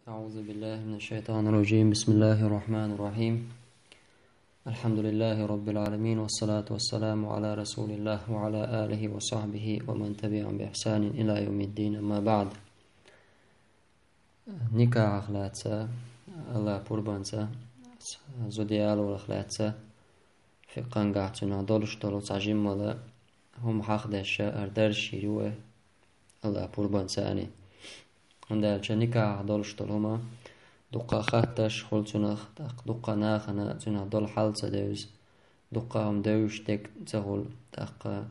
أعوذ بالله من الشيطان الرجيم. بسم الله الرحمن الرحيم. الحمد لله رب العالمين، والصلاة والسلام على رسول الله وعلى آله وصحبه ومن تبعهم بإحسان إلى يوم الدين. أما بعد، نكاح أخلاتسا الله قربانسا زوديال والأخلاتسا في قنقعتنا دولش دولو تعجم ولا هم حق داشا أردار شيروه الله قربانسا أني عندها نكاح دولش دولهما دقا خاتش خلتناخ دقا ناخنا تنا دول حالسا دوز دقا هم دوش تك تغول دقا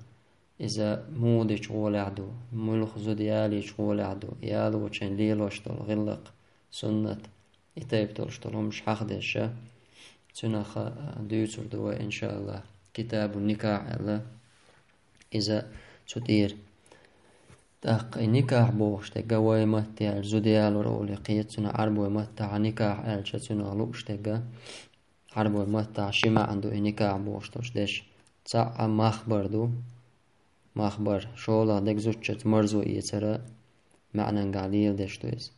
إذا مودش غول عدو ملخ زوديالي غول عدو يالو وچن ليلوش دول غلق سنة إتايب دولش دولهم مش حق داشا تناخ دوتر دوا إن شاء الله كتاب النكاح الله إذا تدير تاق نكاح بوش تجاوي متى الزوديال ورولي قيتنا عربو متى نكاح الشتنا لوش تجا عربو متى شما عنده نكاح بوش توش دش تاع مخبر شولا دك زوجت مرزو يترى معنى قليل دش تويز.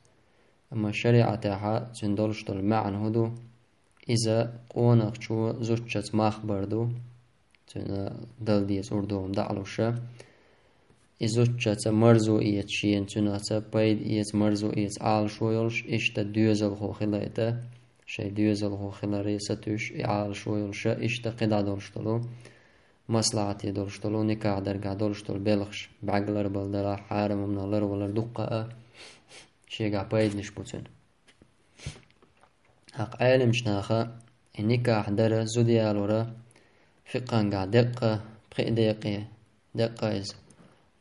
أما الشريعة تاعها تندلش دول معنى هدو إذا قونق شو زوجت مخبر دو تنا دل ديز أردوهم دعلوشة إزوجت مرزو إيت شين تناتا بايد إيت مرزو إيت عال شويلش إشتا دوزل خو خلايتا شي دوزل خو خلا ريستوش عال شويلش إشتا قدا دولشتلو مصلحتي دولشتلو نكاح درقا دولشتل بلخش بعقلر بلدلا حارم من الله ولر دقاء شيقا بايد نشبوتن حق عالم شناخا النكاح در زوديالورا فقان قا دقة بقي دقة إز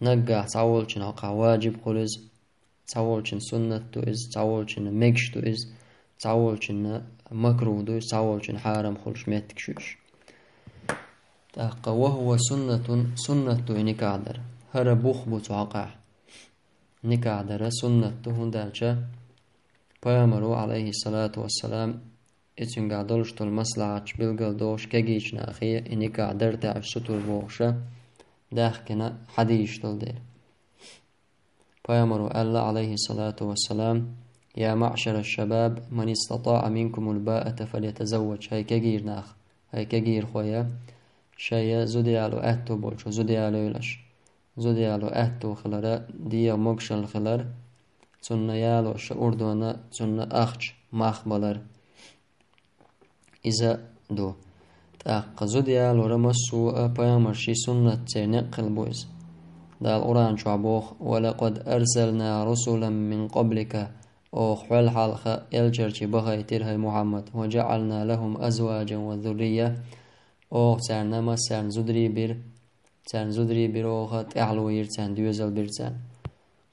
نجح تعولشن عقا واجب خلز تعولشن سنة تويز تعولشن مكش تويز تعولشن مكروه تويز تعولشن حرام خلش ميتك شوش تاقا وهو سنة نكاح در هر بوخ بوتو عقا نكاح در سنة هندالشا پیامبر عليه الصلاة والسلام اتن قادلش تول مصلحة بلغل دوش كجيش ناخية نكاح در تعب ستور بوخشا داخكنا حديش تلدير پیامبر الله عليه الصلاة والسلام يا معشر الشباب من استطاع منكم الباءة فليتزوج هاي كجير ناخ هاي كجير خويا شيء زوديالو أهتو بولشو زوديالو يلش زوديالو أهتو خلرا ديا مقشل خلر تن يالو شأردونا تن أخش مخبلر إذا دو تاق زوديالو رمسو پیامبر شي سنة نقل بويز دا القرآن شعبوخ ولقد أرسلنا رسلا من قبلك أوخ والحلخ يلجرشي بغي ترهي محمد وجعلنا لهم أزواجا وذرية أوخ تارنا ما سارن زدري بير أوخ تعلو يرتان دوزل بيرتان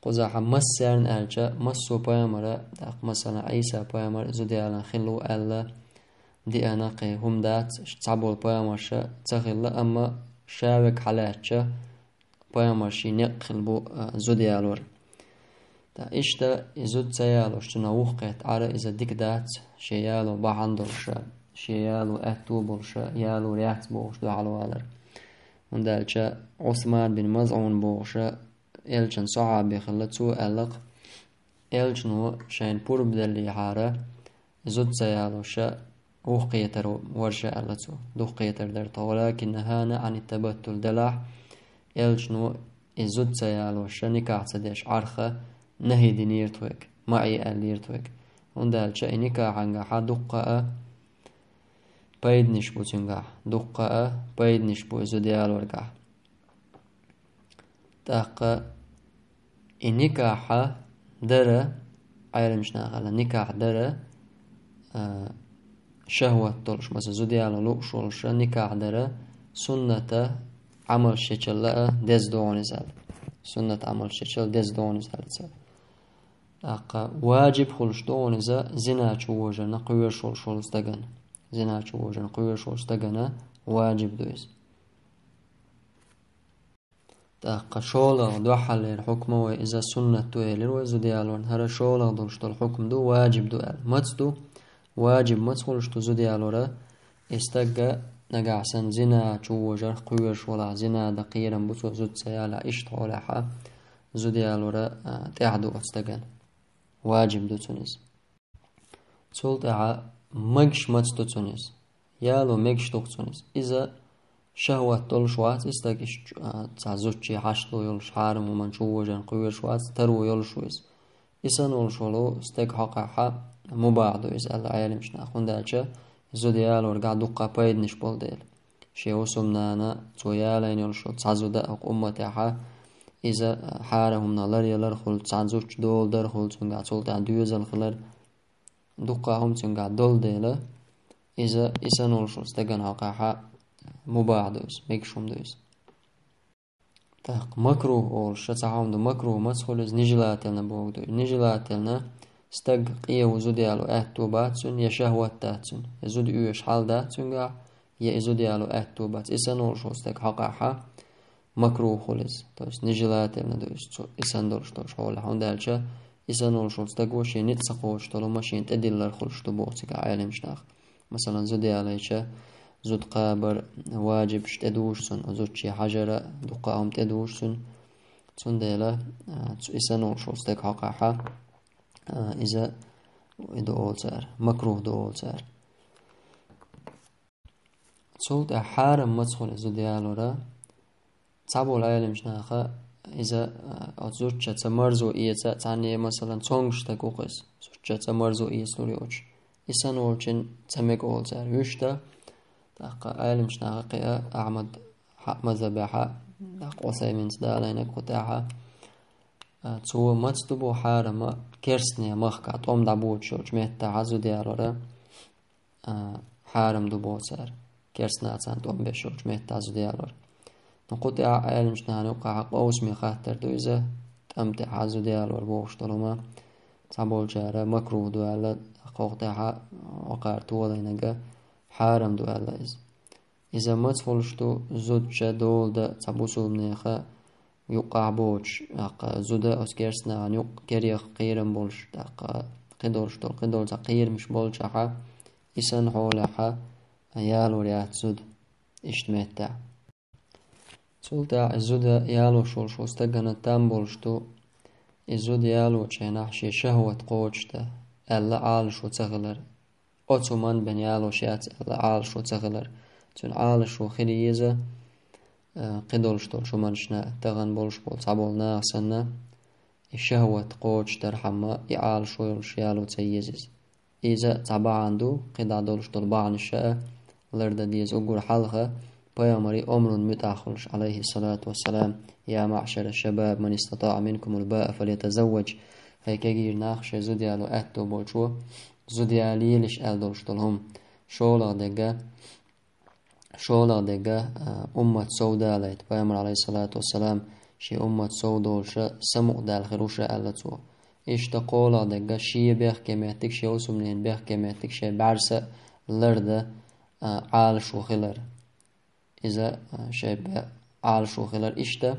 قزح مسارن ألجا مسو پیامبر تاق مثلا عيسى پیامبر زوديالا خلو ألا دي أنا قي هم دات تعبول بيامرشة تخيل أما شاوك حالاتشة بيامرشي نقل بو زوديالور تا إشتا إزود سيالو شتناوخ قيت عرا إذا ديك دات شيالو بحندرشة شيالو أهتوبلشة يالو ريحت بوش دو علوالر وندالشة عثمان بن مزعون بوشة إلشن صحابي خلتسو ألق إلشنو شين بورب دالي حارة إزود سيالو شا وقيتر ورشة ألتو دو قيتر درتا ولكن نهانا عن التبتل دلح يلشنو إزود سيالو شنكاح تدش عرخة نهي دينيرتوك معي أليرتوك وندالش نكاح عنقا دقاء بايد نشبو تنقاح دقاء بايد نشبو إزوديال ورقاح تاقا نكاح در عيرمش ناغالا نكاح در شهوة طولش مثلا زوديالا لوشولش نكاح دره سنة عمل شكل دز دون زال سنة عمل شكل دز دون زال أقا واجب خلش دون زنا شوجا نقوي شول استجن زنا شوجا نقوي شول استجن واجب دويز أقا شولا دو حل الحكم وإذا سنة تويلر وزوديالون هر شولا دولش الحكم دو واجب دو متدو واجب ما تقولش تزوديالورا استجا نجعسن زنا شوجر قويش ولا زنا دقيرا بتو زود سيالا إشت ولا حا زوديالورا تعدو استجن واجب دو تونس تولتع مجش متستونيس يالو مجش توكسونيس إذا شهوة تول شوات استاكش تعزوتشي حشلو يول شحارم ومن شوجن قوير شوات ترو يول شويس إسان ول شولو استاك حقا مباعدو يسأل عالم شنا خندالشا زوديال ورقع دقا بايد نشبول ديل شيو سمنانا تويالين يول شو تعزو دقق أمتاحا إذا حارهم نالر يلر خل تعزوش دول در خل تنقع تولتع دوزل خلر دقا هم تنقع دول ديلا إذا إسان ول شو استاقن حقا مباعدوس ميكشوم دوس تاق مكروه أول شتاعهم دو مكروه مسخولز نجلاتلنا بوغدو نجلاتلنا استق قيه وزوديالو اهتوباتسون يا شهوات تاتسون يزود ايش حال داتسون قاع يا زوديالو اهتوبات إسان ول شو استق حقا مكروه خولز توس نجلاتلنا دوس إسان دولش توش حول حون دالشا إسان ول شو استق وشي نتسقوش تلو ماشين تدلر خلش تبوغتك عالم شناخ مثلا زودياليشا زود قابر واجب شتدوشسن وزود شي حجرة دقاهم تدوشسن تون ديلا إسانو شوستك حقاحا إذا دول سار مكروه دول سار صوت حارم مدخل زوديالو را تعبوا العالم شناخا إذا زود شتا مرزو إيتا تعني مثلا تونغش تقوقس زود شتا مرزو إيس لوريوش إسانو شن تمك أول سار يشتا عالم شنا قيا أحمد حق مذبحة قوسي من سدالين قطعها تو متستبو حارم كرسني مخكا توم دابوت شوش مهتا عزو ديالورا حارم دو بوسر كرسنا تان توم بشوش مهتا عزو ديالور نقطع عالم شنا نوقع قوس مي خاطر دو إذا تمتع عزو ديالور بوش طلما تابول جارة مكروه دو على قوقتها وقار طولينك حارم دو الله إذا ما تفولشتو زودشا دول دا تبوسو منيخا يقع بوش زودا أسكرسنا عن يق كريخ قيرم بولش قدولش دول قدول تقير مش بولش أحا إسان حولها يالو ريات زود اشتمتع سولتا زودا يالو شولش وستقنا تام بولشتو الزود يالو شيناحشي شهوة قوشتا ألا عالش وتغلر أوتومان بن يالو شات ألا عالش وتغلر تون عالش وخليزة قدولش دول شو منشنا تغن بولش بول تعبول ناقصنا الشهوة قوش ترحمة يعالش ويلش يالو تيزيز إذا تبع عنده قدا دولش دول بعن الشاء لرد ديز أقول حلقة بيامري أمر متأخلش عليه الصلاة والسلام يا معشر الشباب من استطاع منكم الباء فليتزوج هيك يجير ناخش زوديالو أتو بولشو زوديالي ليش ألدولش دولهم شولا دقا أمة سودا ليت بيامر عليه الصلاة والسلام شي أمة سودولش سمو دال خروش ألتو إيش تقولا دقا شي بيخ كميتك شي وسمنين بيخ كميتك شي بعرسة لرد عالش وخلر إذا شيء عالش وخلر إشتا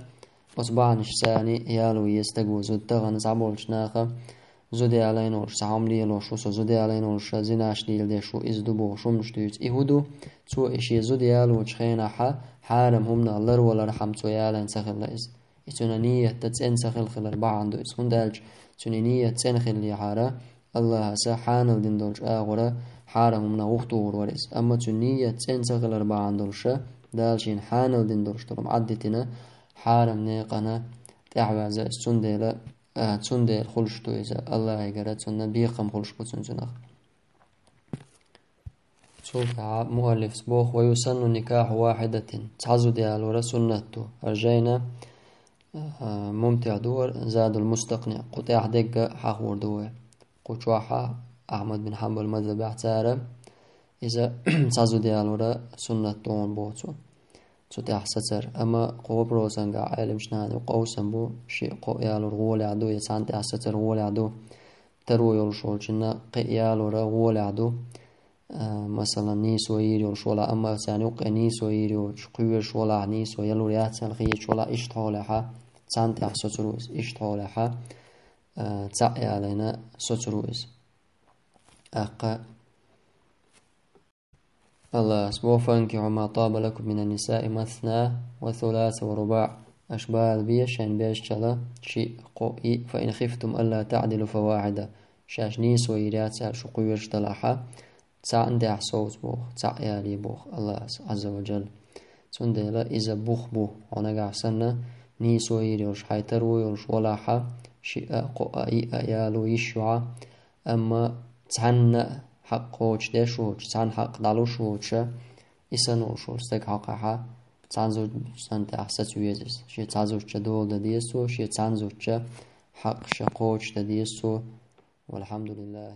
أصبعنش ثاني يالو يستقو زود تغن زعبولش ناخا زودي علين ورش سعملي لوشو زودي علين ورش زناش ديل دي شو إزدبو شمش ديوت إهودو تو إشي زودي يالو وشخينا حارم همنا اللر ولا رحم تو يالين سخل لإز إتونا نية تتسين سخل خلر بعندو إسخون دالج توني نية تسنخل لي حارة الله سحان الدين دولش آغورا حارم همنا وقتو وروريس أما تو نية تسين سخل بعندولش دالشين حان الدين دولش طلم عدتنا حارم نيقنا تعوازا سنديلا تسندل خلشتو إذا الله يقرأ تسنى بيقم خلشبو تسنزنخ سوف مؤلف سبوخ ويسن نكاح واحدة تعزو ديالورا سنتو أرجينا ممتع دور زاد المستقنع قطع دقة حاخور دور قطوحا أحمد بن حنبل مذهب اعتارة إذا تعزو ديالورا سنتون بوتو تتاح ستر أما قوب روزن قا عالم شنان وقوسن بو شيء قو يالور غول عدو يسان تاح ستر غول عدو ترو يلشول جنا قيالور غول عدو مثلا نيس ويري وشولا أما ثاني وقع نيس ويري وشقير شولا نيس ويلور ياتسن خي شولا إشتحولها تسان تاح ستروز إشتحولها تسعي علينا ستروز أقا الله سبو فانكحوا ما طاب لكم من النساء مثنى وثلاث ورباع أشبال بيش يعني بيش شلا شيء قوئي فإن خفتم ألا تعدلوا فواحدة شاش نيس ويريات سال شو قويش طلعها تاع انت حصوت بوخ تاع يالي بوخ الله عز وجل تندلا إذا بوخ بوخ أنا قاعسنا نيس ويريوش حيتر ويرش ولاحة شيء قائي يالو يشوع أما تعنى حق وش دشوش تعن حق دالوش وش إسانوش استك حقها تعنزو سنت أحسس ويزس شيء تعزوش دول دديسو شيء تعنزو حق شقوش دديسو والحمد لله